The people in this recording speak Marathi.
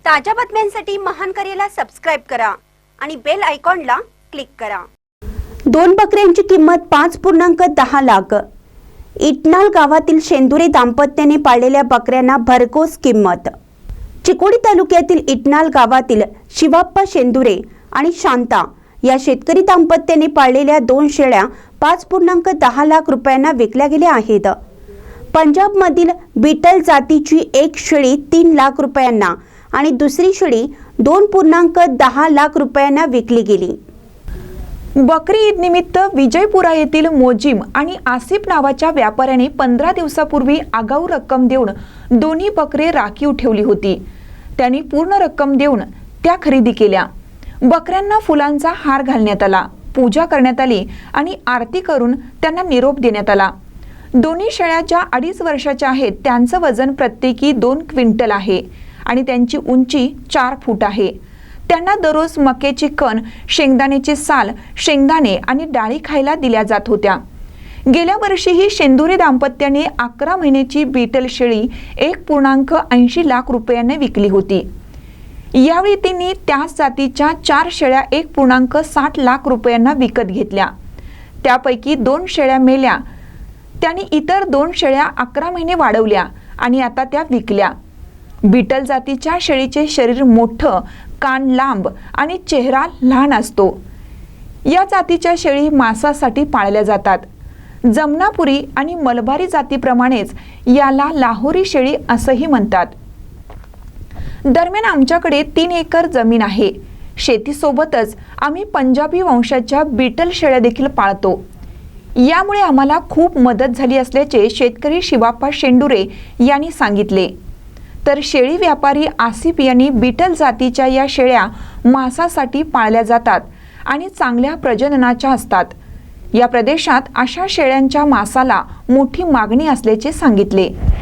ताज्या बातम्यांसाठी महान करेला सबस्क्राइब करा आणि बेल आयकॉनला क्लिक करा। 2 बकऱ्यांची किंमत 5.10 लाख। इटनाल गावातील शेंदुरे दाम्पत्याने पाळलेल्या बकऱ्यांना भरघोस किंमत। चिकोडी तालुक्यातील इटनाल गावातील शिवाप्पा शेंदुरे आणि शांता या शेतकरी दाम्पत्याने पाळलेल्या 2 शेळ्या 5.10 लाख रुपयांना विकल्या गेल्या आहेत। पंजाब मधील बीटल जातीची एक शेळी 3 लाख रुपयांना आणि दुसरी शेळी 2.10 लाख रुपयांना विकली गेली। बकरी ईद निमित्त विजयपुरा येथील मोजिम आणि आसिफ नावाच्या व्यापाऱ्याने 15 दिवसापूर्वी आगाऊ रक्कम देऊन दोन्ही बकरे राखीव ठेवली होती। त्यांनी पूर्ण रक्कम देऊन त्या खरेदी केल्या। बकऱ्यांना फुलांचा हार घालण्यात आला, पूजा करण्यात आली आणि आरती करून त्यांना निरोप देण्यात आला। दोन्ही शेळ्या ज्या 2.5 वर्षाच्या आहेत त्यांचं वजन प्रत्येकी 2 क्विंटल आहे आणि त्यांची उंची 4 फूट आहे। त्यांना दररोज मक्याची कण, शेंगदाण्याचे साल, शेंगदाणे आणि डाळी खायला दिल्या जात होत्या। गेल्या वर्षीही शेंदुरे दाम्पत्याने 11 महिन्याची बीटल शेळी 1.80 लाख रुपयांना विकली होती। यावेळी त्यांनी त्याच जातीच्या 4 शेळ्या 1.60 लाख रुपयांना विकत घेतल्या। त्यापैकी 2 शेळ्या मेल्या। त्यांनी इतर 2 शेळ्या 11 महिने वाढवल्या आणि आता त्या विकल्या। बीटल जातीच्या शेळीचे शरीर मोठं, कान लांब आणि चेहरा लहान असतो। या जातीच्या शेळी मांसासाठी पाळल्या जातात। जमनापुरी आणि मलबारी जातीप्रमाणेच याला लाहोरी शेळी असंही म्हणतात। दरम्यान आमच्याकडे 3 एकर जमीन आहे। शेतीसोबतच आम्ही पंजाबी वंशाच्या बीटल शेळ्या देखील पाळतो। यामुळे आम्हाला खूप मदत झाली असल्याचे शेतकरी शिवाप्पा शेंडुरे यांनी सांगितले। तर शेळी व्यापारी आसिफ यांनी बीटल जातीच्या या शेळ्या मांसासाठी पाळल्या जातात आणि चांगल्या प्रजननाच्या असतात। या प्रदेशात अशा शेळ्यांच्या मांसाला मोठी मागणी असल्याचे सांगितले।